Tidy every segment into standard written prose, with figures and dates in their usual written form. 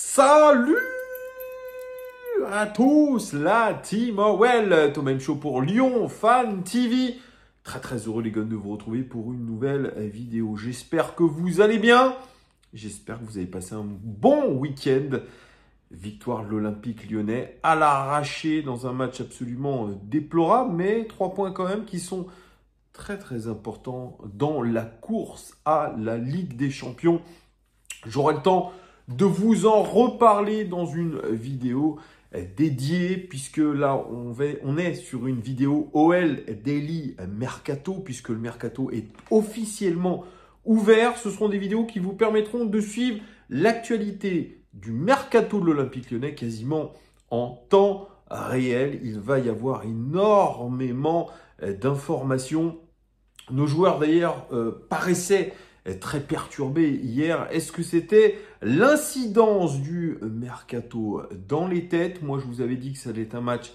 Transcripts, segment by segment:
Salut à tous, la team OL, Thomas Show pour Lyon Fan TV. Très heureux les gars de vous retrouver pour une nouvelle vidéo. J'espère que vous allez bien. J'espère que vous avez passé un bon week-end. Victoire de l'Olympique lyonnais à l'arraché dans un match absolument déplorable, mais 3 points quand même qui sont très importants dans la course à la Ligue des Champions. J'aurai le temps de vous en reparler dans une vidéo dédiée, puisque là, on est sur une vidéo OL Daily Mercato, puisque le Mercato est officiellement ouvert. Ce seront des vidéos qui vous permettront de suivre l'actualité du Mercato de l'Olympique lyonnais quasiment en temps réel. Il va y avoir énormément d'informations. Nos joueurs d'ailleurs paraissaient très perturbé hier. Est-ce que c'était l'incidence du mercato dans les têtes? Moi, je vous avais dit que ça allait être un match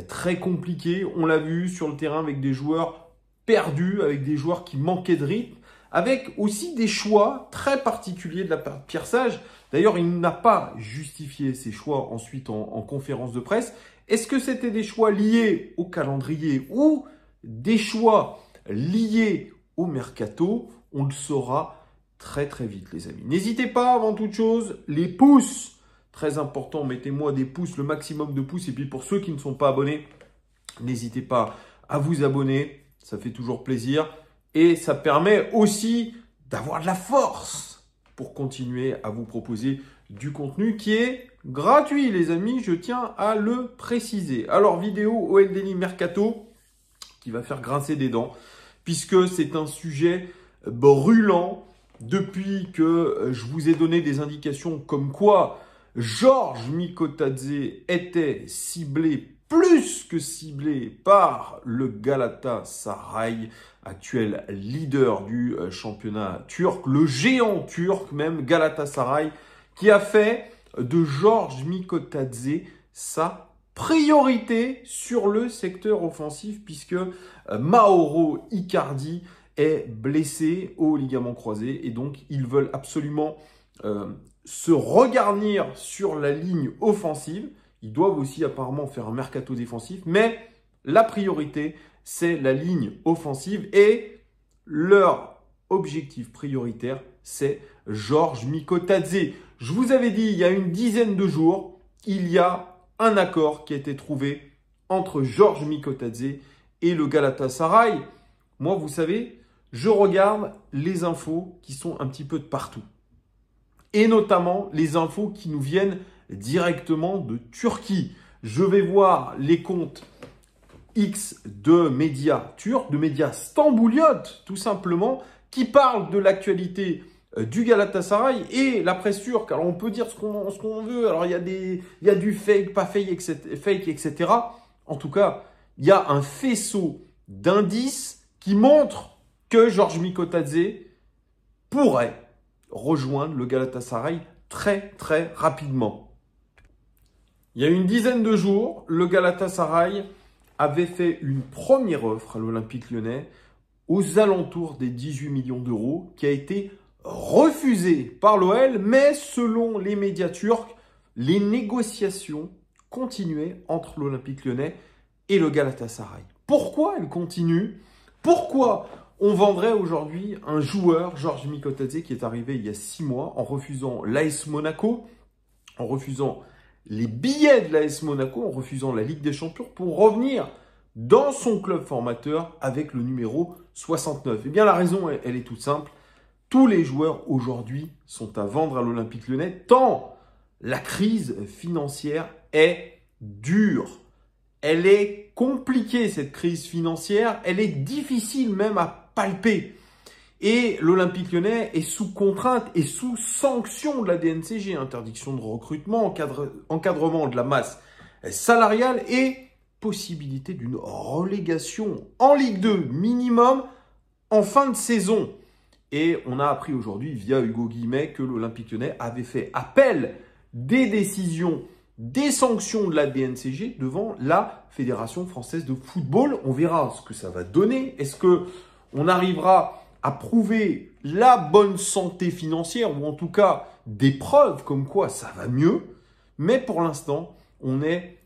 très compliqué. On l'a vu sur le terrain avec des joueurs perdus, avec des joueurs qui manquaient de rythme, avec aussi des choix très particuliers de la part de Pierre Sage. D'ailleurs, il n'a pas justifié ses choix ensuite en conférence de presse. Est-ce que c'était des choix liés au calendrier ou des choix liés au mercato? On le saura très vite, les amis. N'hésitez pas, avant toute chose, les pouces. Très important, mettez-moi des pouces, le maximum de pouces. Et puis pour ceux qui ne sont pas abonnés, n'hésitez pas à vous abonner. Ça fait toujours plaisir. Et ça permet aussi d'avoir de la force pour continuer à vous proposer du contenu qui est gratuit, les amis. Je tiens à le préciser. Alors, vidéo OL Daily Mercato qui va faire grincer des dents, puisque c'est un sujet brûlant depuis que je vous ai donné des indications comme quoi Georges Mikotadze était ciblé, plus que ciblé, par le Galatasaray, actuel leader du championnat turc, le géant turc même, Galatasaray, qui a fait de Georges Mikotadze sa priorité sur le secteur offensif, puisque Mauro Icardi est blessé au ligament croisé et donc ils veulent absolument se regarnir sur la ligne offensive. Ils doivent aussi apparemment faire un mercato défensif, mais la priorité, c'est la ligne offensive et leur objectif prioritaire, c'est Georges Mikotadze. Je vous avais dit il y a une dizaine de jours, il y a un accord qui a été trouvé entre Georges Mikotadze et le Galatasaray. Moi, vous savez, je regarde les infos qui sont un petit peu de partout. Et notamment les infos qui nous viennent directement de Turquie. Je vais voir les comptes X de médias turcs, de médias stambouliotes tout simplement, qui parlent de l'actualité du Galatasaray et la presse turque. Alors on peut dire ce qu'on veut, alors il y a du fake, pas fake, etc. En tout cas, il y a un faisceau d'indices qui montrent que Georges Mikotadze pourrait rejoindre le Galatasaray très rapidement. Il y a une dizaine de jours, le Galatasaray avait fait une première offre à l'Olympique lyonnais aux alentours des 18 millions d'euros qui a été refusée par l'OL, mais selon les médias turcs, les négociations continuaient entre l'Olympique lyonnais et le Galatasaray. Pourquoi elles continuent? Pourquoi on vendrait aujourd'hui un joueur, Georges Mikotadze, qui est arrivé il y a 6 mois en refusant l'AS Monaco, en refusant les billets de l'AS Monaco, en refusant la Ligue des Champions pour revenir dans son club formateur avec le numéro 69? Eh bien, la raison, elle est toute simple. Tous les joueurs aujourd'hui sont à vendre à l'Olympique lyonnais tant la crise financière est dure. Elle est compliquée, cette crise financière. Elle est difficile même à palper. Et l'Olympique lyonnais est sous contrainte et sous sanction de la DNCG. Interdiction de recrutement, encadrement de la masse salariale et possibilité d'une relégation en Ligue 2 minimum en fin de saison. Et on a appris aujourd'hui via Hugo Guillemette que l'Olympique lyonnais avait fait appel des décisions, des sanctions de la DNCG devant la Fédération française de football. On verra ce que ça va donner. Est-ce qu'on arrivera à prouver la bonne santé financière ou en tout cas des preuves comme quoi ça va mieux. Mais pour l'instant, on est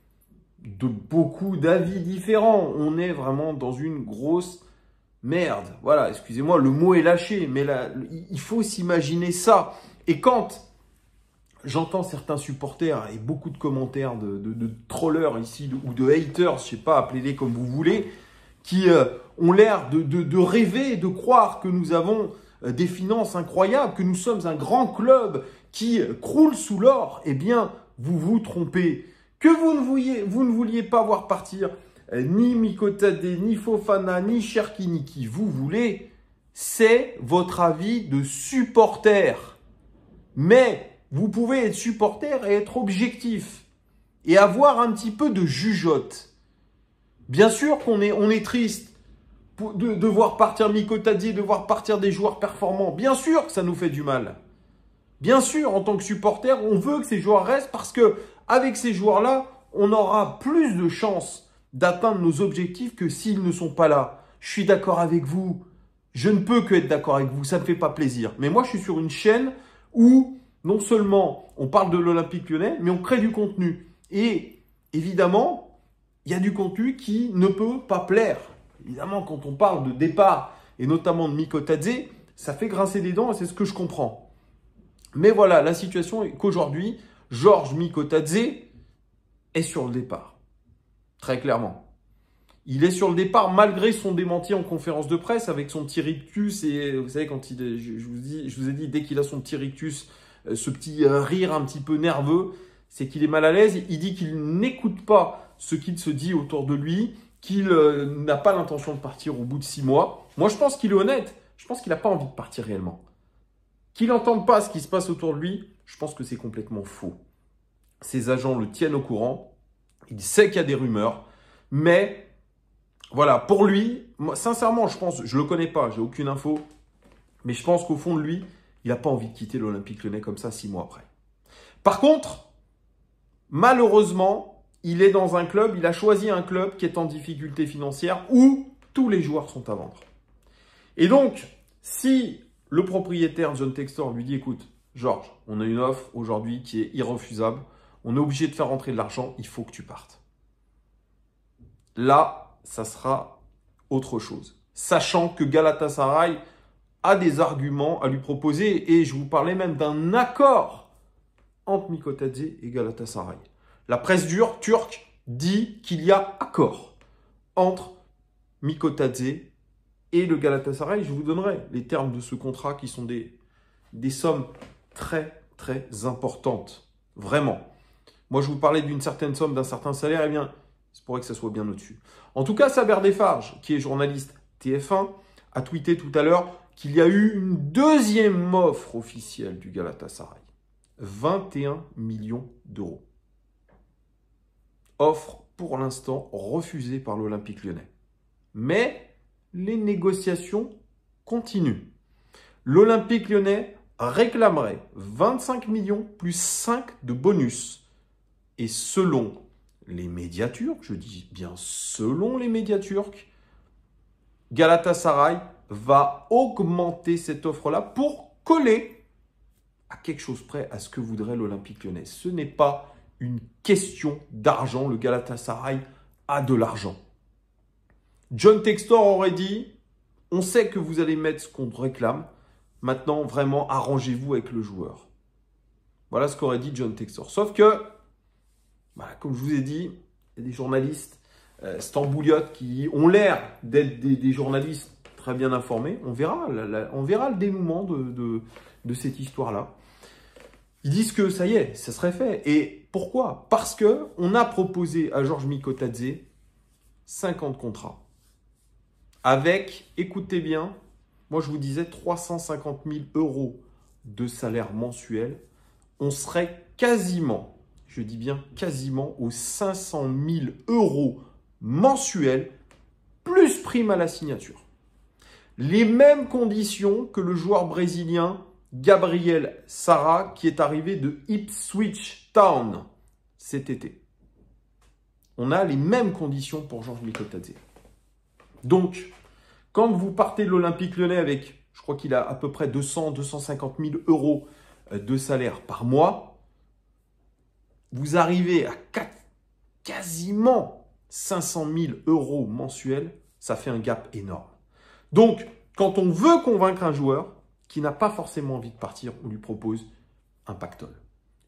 de beaucoup d'avis différents. On est vraiment dans une grosse merde. Voilà, excusez-moi, le mot est lâché, mais là, il faut s'imaginer ça. Et quand j'entends certains supporters et beaucoup de commentaires de trollers ici, ou de haters, je sais pas, appelez-les comme vous voulez, qui ont l'air de rêver, de croire que nous avons des finances incroyables, que nous sommes un grand club qui croule sous l'or, eh bien, vous vous trompez. Que vous ne vouliez pas voir partir ni Mikotadze, ni Fofana, ni Cherki, ni qui vous voulez, c'est votre avis de supporter. Mais vous pouvez être supporter et être objectif et avoir un petit peu de jugeote. Bien sûr qu'on est triste de voir partir Mikotadze, de voir partir des joueurs performants. Bien sûr que ça nous fait du mal. Bien sûr, en tant que supporter, on veut que ces joueurs restent parce que avec ces joueurs-là, on aura plus de chances d'atteindre nos objectifs que s'ils ne sont pas là. Je suis d'accord avec vous. Je ne peux que être d'accord avec vous. Ça ne me fait pas plaisir. Mais moi, je suis sur une chaîne où non seulement on parle de l'Olympique Lyonnais, mais on crée du contenu. Et évidemment, il y a du contenu qui ne peut pas plaire. Évidemment, quand on parle de départ, et notamment de Mikotadze, ça fait grincer des dents et c'est ce que je comprends. Mais voilà, la situation est qu'aujourd'hui, Georges Mikotadze est sur le départ. Très clairement. Il est sur le départ malgré son démenti en conférence de presse avec son petit rictus. Et vous savez, quand je vous ai dit, dès qu'il a son petit rictus, ce petit rire un petit peu nerveux, c'est qu'il est mal à l'aise. Il dit qu'il n'écoute pas ce qu'il se dit autour de lui, qu'il n'a pas l'intention de partir au bout de 6 mois. Moi, je pense qu'il est honnête. Je pense qu'il n'a pas envie de partir réellement. Qu'il n'entende pas ce qui se passe autour de lui, je pense que c'est complètement faux. Ses agents le tiennent au courant. Il sait qu'il y a des rumeurs. Mais voilà, pour lui, moi, sincèrement, je pense, je ne le connais pas, j'ai aucune info. Mais je pense qu'au fond de lui, il n'a pas envie de quitter l'Olympique Lyonnais comme ça 6 mois après. Par contre, malheureusement, il est dans un club, il a choisi un club qui est en difficulté financière où tous les joueurs sont à vendre. Et donc, si le propriétaire John Textor lui dit, écoute, Georges, on a une offre aujourd'hui qui est irrefusable, on est obligé de faire rentrer de l'argent, il faut que tu partes. Là, ça sera autre chose. Sachant que Galatasaray a des arguments à lui proposer et je vous parlais même d'un accord entre Mikotadze et Galatasaray. La presse turque dit qu'il y a accord entre Mikotadze et le Galatasaray. Je vous donnerai les termes de ce contrat qui sont des sommes très, très importantes. Vraiment. Moi, je vous parlais d'une certaine somme, d'un certain salaire. Eh bien, c'est pour que ça soit bien au-dessus. En tout cas, Saber Defarge, qui est journaliste TF1, a tweeté tout à l'heure qu'il y a eu une deuxième offre officielle du Galatasaray. 21 millions d'euros. Offre pour l'instant refusée par l'Olympique Lyonnais. Mais les négociations continuent. L'Olympique Lyonnais réclamerait 25 millions plus 5 de bonus. Et selon les médias turcs, je dis bien selon les médias turcs, Galatasaray va augmenter cette offre-là pour coller à quelque chose près à ce que voudrait l'Olympique Lyonnais. Ce n'est pas une question d'argent. Le Galatasaray a de l'argent. John Textor aurait dit, on sait que vous allez mettre ce qu'on réclame. Maintenant, vraiment, arrangez-vous avec le joueur. Voilà ce qu'aurait dit John Textor. Sauf que, voilà, comme je vous ai dit, il y a des journalistes stambouliotes qui ont l'air d'être des journalistes très bien informés. On verra le dénouement de cette histoire-là. Ils disent que ça y est, ça serait fait. Et pourquoi? Parce qu'on a proposé à Georges Mikotadze 50 contrats. Avec, écoutez bien, moi je vous disais 350 000 euros de salaire mensuel. On serait quasiment, je dis bien quasiment, aux 500 000 euros mensuels, plus prime à la signature. Les mêmes conditions que le joueur brésilien Gabriel Sara, qui est arrivé de Ipswich Town cet été. On a les mêmes conditions pour Georges Mikotadze. Donc, quand vous partez de l'Olympique Lyonnais avec, je crois qu'il a à peu près 200-250 000 euros de salaire par mois, vous arrivez à quasiment 500 000 euros mensuels, ça fait un gap énorme. Donc, quand on veut convaincre un joueur qui n'a pas forcément envie de partir, on lui propose un pactole.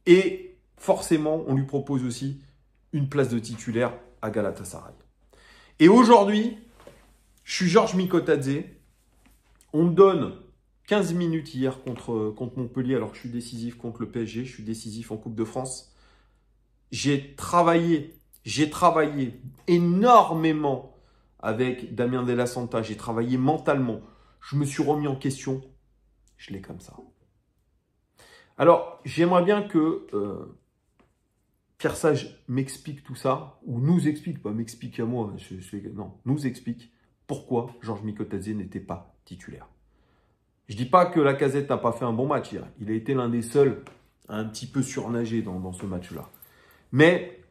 Et forcément, on lui propose aussi une place de titulaire à Galatasaray. Et aujourd'hui, je suis Georges Mikotadze. On me donne 15 minutes hier contre Montpellier, alors que je suis décisif contre le PSG, je suis décisif en Coupe de France. J'ai travaillé énormément avec Damien Della Santa, j'ai travaillé mentalement, je me suis remis en question, je l'ai comme ça. Alors, j'aimerais bien que Pierre Sage m'explique tout ça, ou nous explique, pas m'explique à moi, non, nous explique pourquoi Georges Mikotadze n'était pas titulaire. Je ne dis pas que Lacazette n'a pas fait un bon match hier. Il a été l'un des seuls à un petit peu surnager dans ce match-là. Mais,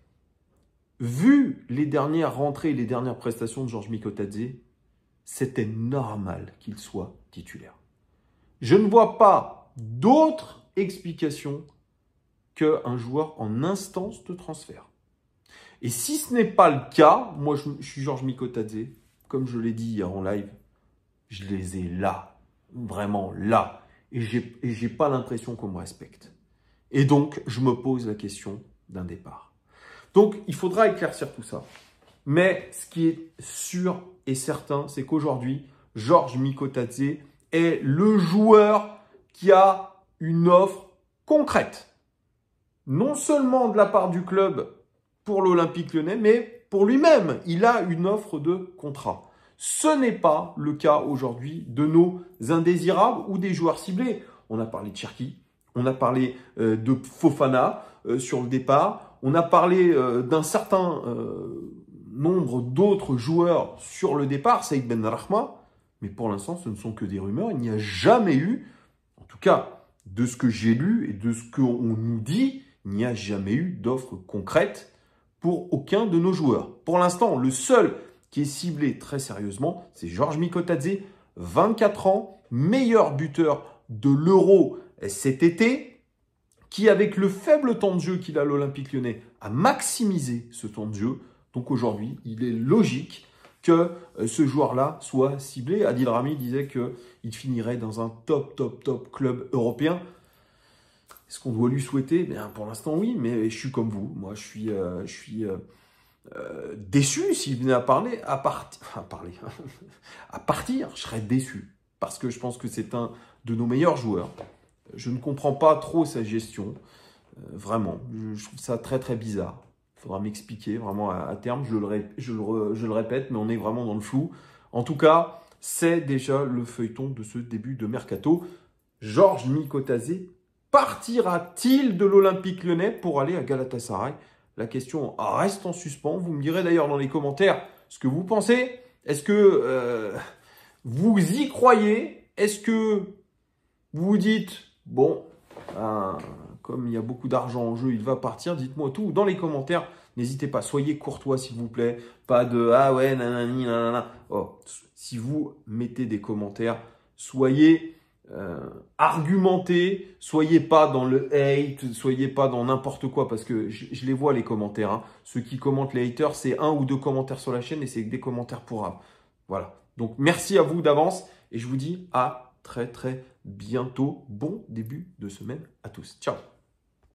vu les dernières rentrées et les dernières prestations de Georges Mikotadze, c'était normal qu'il soit titulaire. Je ne vois pas d'autre explication qu'un joueur en instance de transfert. Et si ce n'est pas le cas, moi je suis Georges Mikotadze, comme je l'ai dit hier en live, je les ai là, vraiment là. Et j'ai pas l'impression qu'on me respecte. Et donc, je me pose la question d'un départ. Donc, il faudra éclaircir tout ça. Mais ce qui est sûr et certain, c'est qu'aujourd'hui, Georges Mikotadze est le joueur qui a une offre concrète. Non seulement de la part du club pour l'Olympique Lyonnais, mais pour lui-même, il a une offre de contrat. Ce n'est pas le cas aujourd'hui de nos indésirables ou des joueurs ciblés. On a parlé de Cherki, on a parlé de Fofana sur le départ, on a parlé d'un certain nombre d'autres joueurs sur le départ, Saïd Benrahma, mais pour l'instant, ce ne sont que des rumeurs. Il n'y a jamais eu, en tout cas de ce que j'ai lu et de ce qu'on nous dit, il n'y a jamais eu d'offre concrète pour aucun de nos joueurs. Pour l'instant, le seul qui est ciblé très sérieusement, c'est Georges Mikotadze, 24 ans, meilleur buteur de l'Euro cet été, qui avec le faible temps de jeu qu'il a à l'Olympique Lyonnais, a maximisé ce temps de jeu. Donc aujourd'hui, il est logique que ce joueur-là soit ciblé. Adil Rami disait qu'il finirait dans un top club européen. Est-ce qu'on doit lui souhaiter? Bien, pour l'instant, oui, mais je suis comme vous. Moi, je suis déçu s'il venait à partir, je serais déçu. Parce que je pense que c'est un de nos meilleurs joueurs. Je ne comprends pas trop sa gestion. Vraiment, je trouve ça très bizarre. Il faudra m'expliquer vraiment à terme. Je le répète, mais on est vraiment dans le flou. En tout cas, c'est déjà le feuilleton de ce début de mercato. Georges Mikotadze partira-t-il de l'Olympique Lyonnais pour aller à Galatasaray? La question reste en suspens. Vous me direz d'ailleurs dans les commentaires ce que vous pensez. Est-ce que vous y croyez? Est-ce que vous vous dites, bon, comme il y a beaucoup d'argent en jeu, il va partir? Dites-moi tout dans les commentaires. N'hésitez pas, soyez courtois s'il vous plaît. Pas de « ah ouais, nanani, nanana ». Oh, si vous mettez des commentaires, soyez argumentés, soyez pas dans le hate, soyez pas dans n'importe quoi, parce que je les vois les commentaires. Hein. Ceux qui commentent les haters, c'est 1 ou 2 commentaires sur la chaîne et c'est des commentaires pourrables. Voilà. Donc merci à vous d'avance et je vous dis à très bientôt. Bon début de semaine à tous. Ciao.